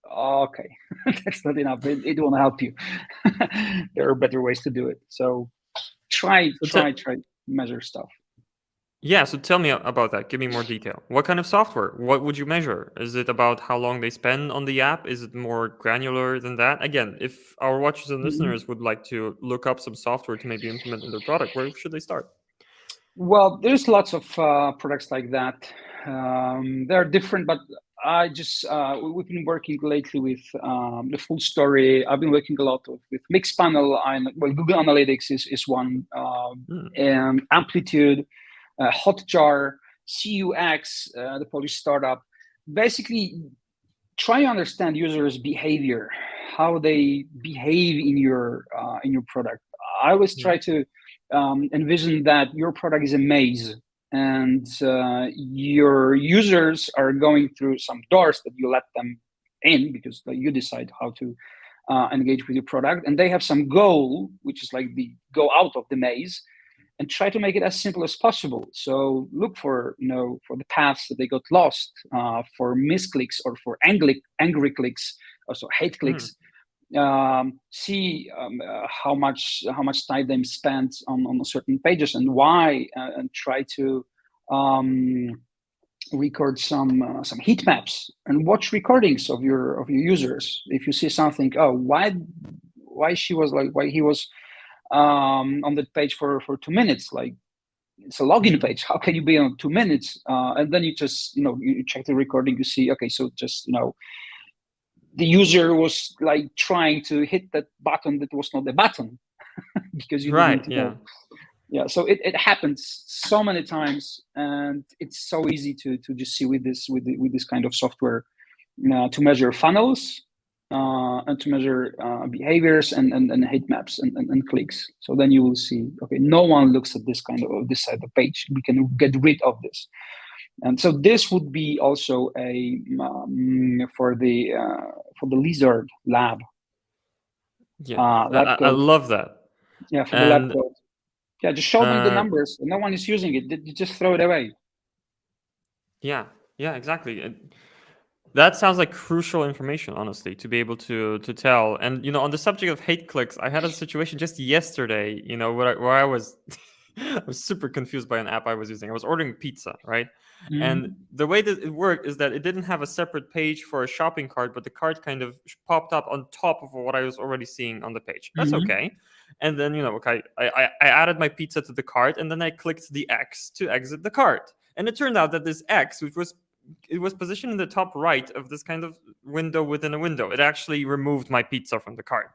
Okay, that's not enough. It won't help you. There are better ways to do it. So try measure stuff. Yeah, so tell me about that. Give me more detail. What kind of software? What would you measure? Is it about how long they spend on the app? Is it more granular than that? Again, if our watchers and listeners would like to look up some software to maybe implement in their product, where should they start? Well, there's lots of products like that. They're different, but I just we've been working lately with the full story. I've been working a lot with Mixpanel. Google Analytics is one, and Amplitude, Hotjar, CUX, the Polish startup. Basically, try to understand users' behavior, how they behave in your product. I always try to envision that your product is a maze, and your users are going through some doors that you let them in because you decide how to engage with your product, and they have some goal, which is like the go out of the maze, and try to make it as simple as possible. So look for for the paths that they got lost, for misclicks or for angry clicks, also hate clicks. See how much time they spent on certain pages and why, and try to record some heat maps and watch recordings of your users. If you see something, why he was on that page for 2 minutes, like it's a login page. How can you be on 2 minutes? And then you just, you check the recording, you see, okay, so just, the user was like trying to hit that button that was not the button because you Right. didn't, Yeah. yeah. So it happens so many times, and it's so easy to just see with this kind of software to measure funnels and to measure behaviors and heat maps and clicks. So then you will see, okay, no one looks at this this side of the page. We can get rid of this. And so this would be also a for the Lizard lab. Yeah. Lab I code. love that. Yeah, for the lab And code. Yeah, just show them the numbers. No one is using it. You just throw it away. yeah, exactly. That sounds like crucial information, honestly, to be able to tell. And on the subject of hate clicks, I had a situation just yesterday, where I was I was super confused by an app I was using. I was ordering pizza, right? And Mm-hmm. the way that it worked is that it didn't have a separate page for a shopping cart, but the cart kind of popped up on top of what I was already seeing on the page. That's Mm-hmm. okay. And then, okay, I added my pizza to the cart, and then I clicked the X to exit the cart. And it turned out that this X, which was it was positioned in the top right of this kind of window within a window. It actually removed my pizza from the cart,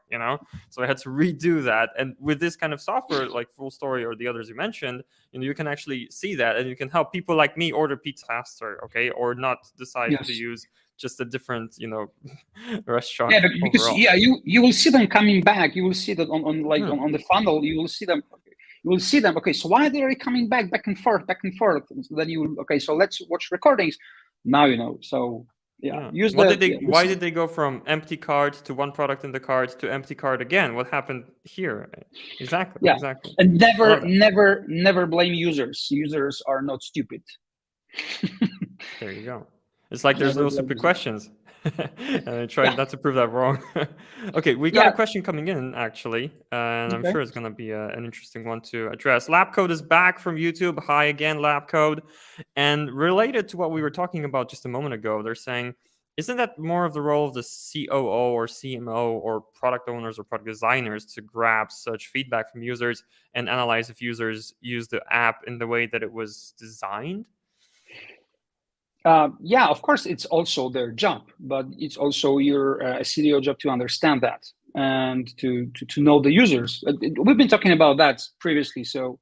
so I had to redo that. And with this kind of software like Full Story or the others you mentioned, you can actually see that, and you can help people like me order pizza faster, okay, or not decide to Yes. use just a different restaurant Yeah, because overall. you will see them coming back. You will see that on the funnel. You will see them. You will see them. Okay, so why are they coming back and forth, back and forth? So then you will. Okay, so let's watch recordings. Now you know. So yeah, use What the. did they? Yeah, Why did they go from empty cart to one product in the cart to empty cart again? What happened here? Exactly. yeah, Exactly. and I love that. never blame users. Users are not stupid. There you go. It's like there's Never no blame stupid users. questions. And I tried Yeah, not to prove that wrong. Okay, we got a yeah. question coming in actually, and I'm Okay. sure it's going to be an interesting one to address. Lab Code is back from YouTube. Hi again, Lab Code. And related to what we were talking about just a moment ago, they're saying, isn't that more of the role of the COO or CMO or product owners or product designers to grab such feedback from users and analyze if users use the app in the way that it was designed? Yeah, of course, it's also their job, but it's also your CDO job to understand that and to know the users. We've been talking about that previously. So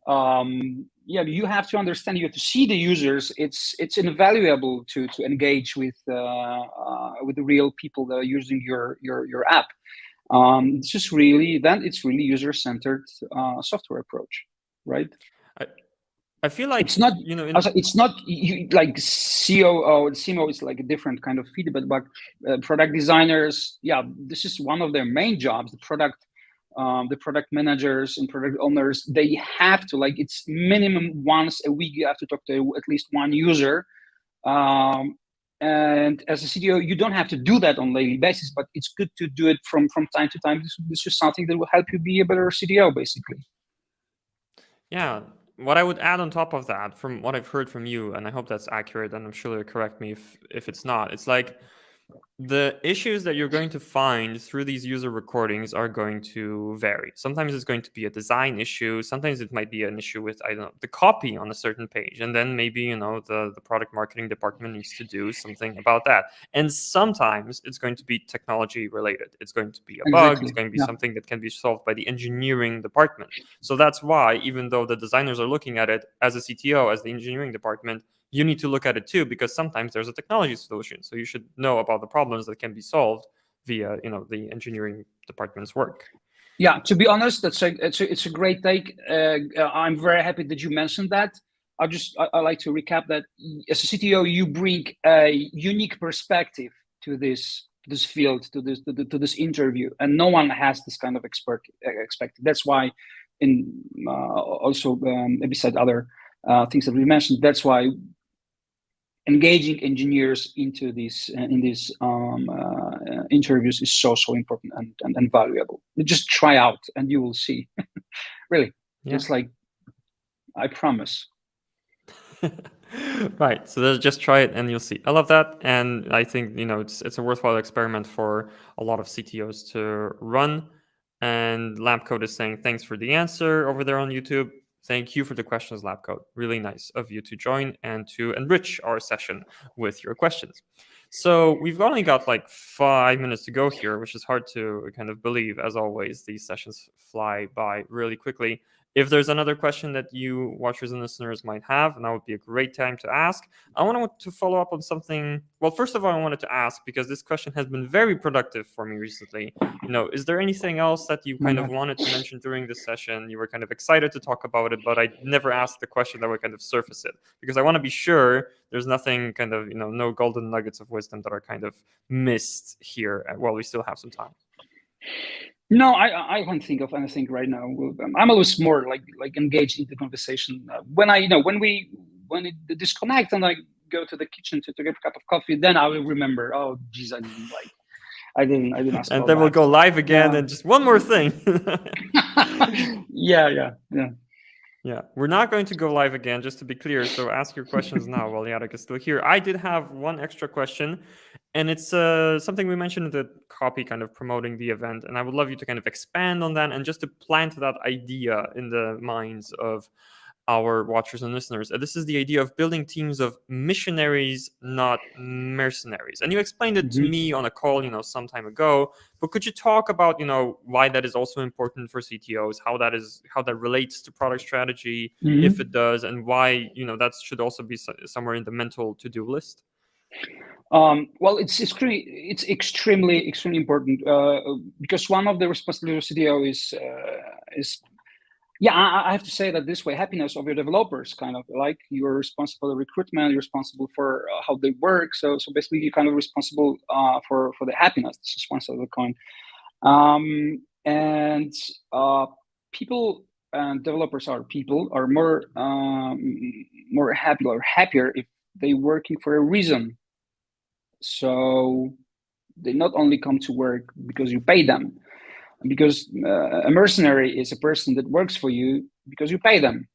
yeah, you have to understand. You have to see the users. It's invaluable to engage with the real people that are using your app. It's just really it's really user centered software approach, right? I feel like, It's not in it's not like COO and CMO is like a different kind of feedback, but product designers, yeah, this is one of their main jobs. The product managers and product owners, they have to, like, it's minimum once a week you have to talk to at least one user. And as a CTO, you don't have to do that on a daily basis, but it's good to do it from time to time. This is something that will help you be a better CTO, basically. Yeah, what I would add on top of that, from what I've heard from you, and I hope that's accurate, and I'm sure you'll correct me if it's not, it's like the issues that you're going to find through these user recordings are going to vary. Sometimes it's going to be a design issue. Sometimes it might be an issue with, I don't know, the copy on a certain page. And then maybe, the product marketing department needs to do something about that. And sometimes it's going to be technology related. It's going to be a bug. It's Exactly. going to be Yeah. something that can be solved by the engineering department. So that's why, even though the designers are looking at it as a CTO, as the engineering department, you need to look at it too, because sometimes there's a technology solution. So you should know about the problems that can be solved via, the engineering department's work. Yeah, to be honest, it's a great take. I'm very happy that you mentioned that. I like to recap that as a CTO, you bring a unique perspective to this field, to this interview, and no one has this kind of expected. That's why, in also beside other things that we mentioned, that's why engaging engineers into these interviews is so important and valuable. You just try out and you will see. Really, Yeah. just like, I promise. Right. So just try it and you'll see. I love that, and I think it's a worthwhile experiment for a lot of CTOs to run. And Lab Code is saying thanks for the answer over there on YouTube. Thank you for the questions, Lab Coat. Really nice of you to join and to enrich our session with your questions. So we've only got like 5 minutes to go here, which is hard to kind of believe. As always, these sessions fly by really quickly. If there's another question that you watchers and listeners might have, now would be a great time to ask. I want to follow up on something. Well, first of all, I wanted to ask, because this question has been very productive for me recently. Is there anything else that you kind of wanted to mention during this session? You were kind of excited to talk about it, but I never asked the question that would kind of surface it, because I want to be sure there's nothing kind of, no golden nuggets of wisdom that are kind of missed here while we still have some time. No, I can't think of anything right now. I'm always more like engaged in the conversation. When it disconnect and I go to the kitchen to get a cup of coffee, then I will remember. Oh, geez, I didn't ask. And then we'll go live again, and just one more thing. Yeah. Yeah, we're not going to go live again, just to be clear. So ask your questions now while Jarek is still here. I did have one extra question, and it's something we mentioned in the copy, kind of promoting the event. And I would love you to kind of expand on that and just to plant that idea in the minds of our watchers and listeners. This is the idea of building teams of missionaries, not mercenaries. And you explained it to me on a call, some time ago. But could you talk about, why that is also important for CTOs, how that relates to product strategy, if it does, and why, that should also be somewhere in the mental to-do list? Well, it's extremely important because one of the responsibilities of CTO is. Yeah, I have to say that this way, happiness of your developers, kind of like you're responsible for recruitment, you're responsible for how they work. So basically, you're kind of responsible for the happiness. This is one side of the coin. And people and developers are more happy or happier if they're working for a reason. So they not only come to work because you pay them. Because a mercenary is a person that works for you because you pay them,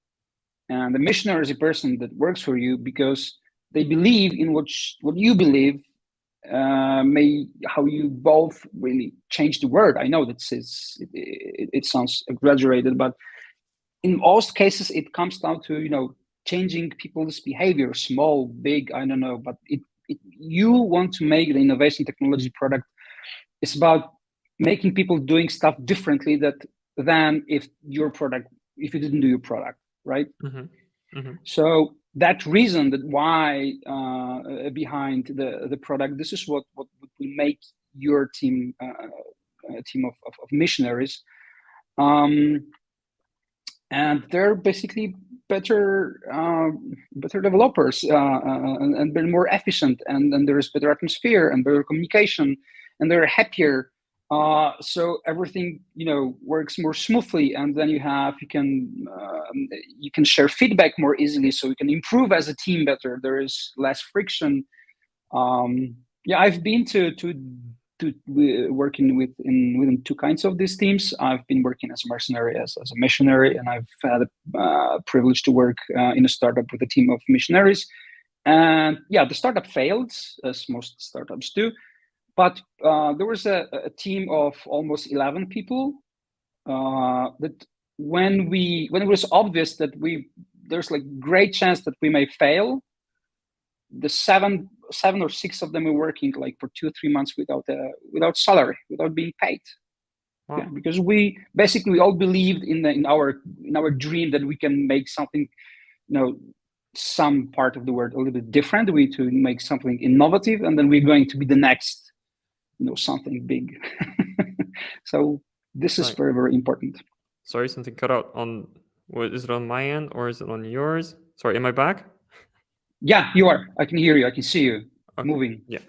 and a missionary is a person that works for you because they believe in what you believe. How you both really change the world. I know that it sounds exaggerated, but in most cases it comes down to changing people's behavior, small, big, I don't know, but you want to make the innovation technology product. It's about making people doing stuff differently than if you didn't do your product, right? So that reason, that why behind the product, this is what will make your team a team of missionaries, and they're basically better developers and they're more efficient, and there's better atmosphere and better communication, and they're happier. So everything works more smoothly, and then you can share feedback more easily, so you can improve as a team better. There is less friction. I've been to working within two kinds of these teams. I've been working as a mercenary, as a missionary, and I've had the privilege to work in a startup with a team of missionaries. And the startup failed, as most startups do. But there was a team of almost 11 people that when it was obvious that there's like great chance that we may fail, the seven or six of them were working like for 2-3 months without salary, without being paid. Wow. Yeah, because we all believed in our dream that we can make something, some part of the world a little bit different. To make something innovative, and then we're going to be the next, something big. So this is very, very important. Sorry, something cut out on. Is it on my end or is it on yours? Sorry, am I back? Yeah, you are. I can hear you. I can see you moving. Yeah.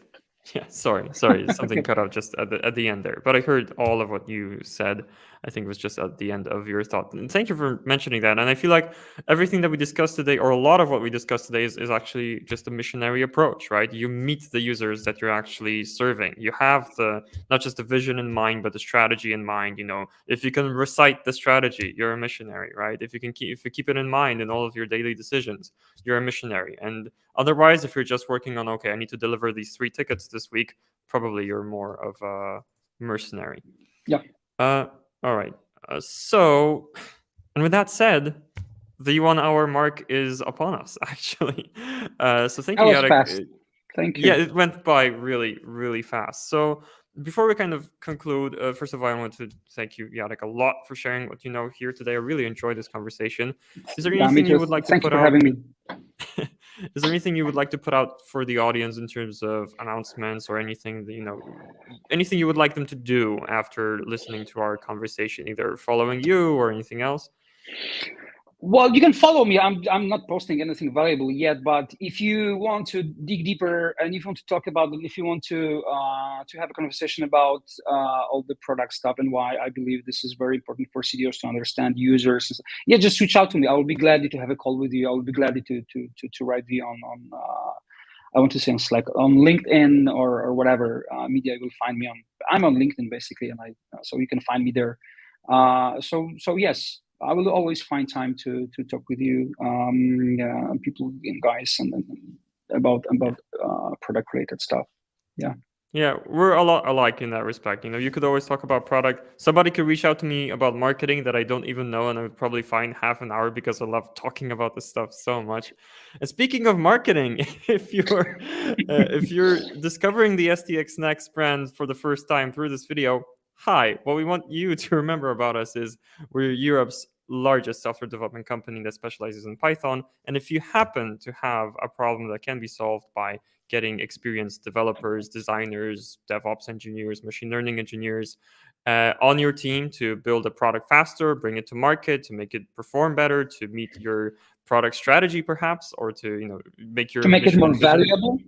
Sorry. Something cut out just at the end there. But I heard all of what you said. I think it was just at the end of your thought. And thank you for mentioning that. And I feel like everything that we discussed today, or a lot of what we discussed today, is actually just a missionary approach, right? You meet the users that you're actually serving. You have not just the vision in mind, but the strategy in mind. If you can recite the strategy, you're a missionary, right? If you keep it in mind in all of your daily decisions, you're a missionary. And otherwise, if you're just working on, okay, I need to deliver these 3 tickets this week, probably you're more of a mercenary. Yeah. All right. So, and with that said, the 1 hour mark is upon us, actually. So thank That you, was Jarek. fast. Thank you. Yeah, it went by really, really fast. So before we kind of conclude, first of all, I want to thank you, Jarek, a lot for sharing what you know here today. I really enjoyed this conversation. Is there Yeah, me anything you too. would like to Thank you put for out? having me. Is there anything you would like to put out for the audience in terms of announcements or anything that, anything you would like them to do after listening to our conversation, either following you or anything else? Well, you can follow me. I'm not posting anything valuable yet, but if you want to dig deeper and if you want to talk about, if you want to have a conversation about all the product stuff and why I believe this is very important for CTOs to understand users, yeah, just reach out to me. I will be glad to have a call with you. I will be glad to write you on I want to say on Slack, on LinkedIn or whatever media you will find me on. I'm on LinkedIn basically, and so you can find me there. So yes. I will always find time to talk with you, people and guys, and about product related stuff. Yeah. Yeah, we're a lot alike in that respect. You could always talk about product. Somebody could reach out to me about marketing that I don't even know, and I would probably find half an hour because I love talking about this stuff so much. And speaking of marketing, if you're discovering the STX Next brand for the first time through this video, hi. What we want you to remember about us is we're Europe's largest software development company that specializes in Python. And if you happen to have a problem that can be solved by getting experienced developers, designers, DevOps engineers, machine learning engineers on your team to build a product faster, bring it to market, to make it perform better, to meet your product strategy, perhaps, or to make your to make it mission more and vision. valuable.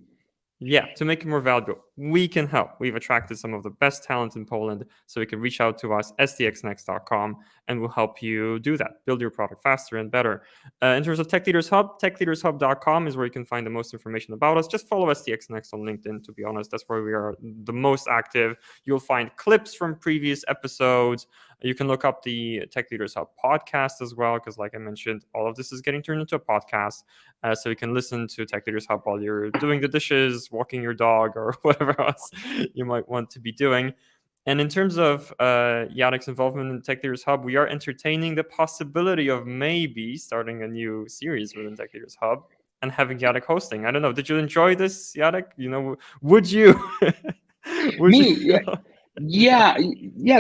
Yeah, to make it more valuable. We can help. We've attracted some of the best talent in Poland, so you can reach out to us, stxnext.com, and we'll help you do that. Build your product faster and better. In terms of Tech Leaders Hub, techleadershub.com is where you can find the most information about us. Just follow STX Next on LinkedIn, to be honest. That's where we are the most active. You'll find clips from previous episodes. You can look up the Tech Leaders Hub podcast as well, because like I mentioned, all of this is getting turned into a podcast. So you can listen to Tech Leaders Hub while you're doing the dishes, walking your dog, or whatever else you might want to be doing. And in terms of Jarek's involvement in Tech Leaders Hub, we are entertaining the possibility of maybe starting a new series within Tech Leaders Hub and having Jarek hosting. I don't know. Did you enjoy this, Jarek? Would you? would Me, you? yeah,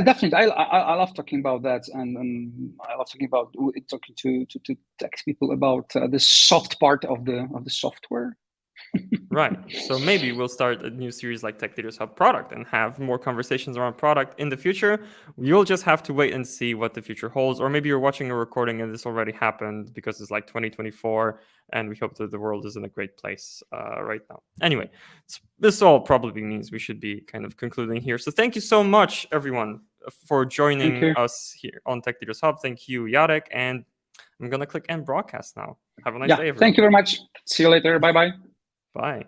definitely. I love talking about that, and I love talking to tech people about the soft part of the software. Right. So maybe we'll start a new series like Tech Leaders Hub product and have more conversations around product in the future. You'll just have to wait and see what the future holds. Or maybe you're watching a recording and this already happened because it's like 2024 and we hope that the world is in a great place right now. Anyway, this all probably means we should be kind of concluding here. So thank you so much, everyone, for joining us here on Tech Leaders Hub. Thank you, Jarek. And I'm going to click end broadcast now. Have a nice day, everyone. Thank you very much. See you later. Bye-bye. Bye.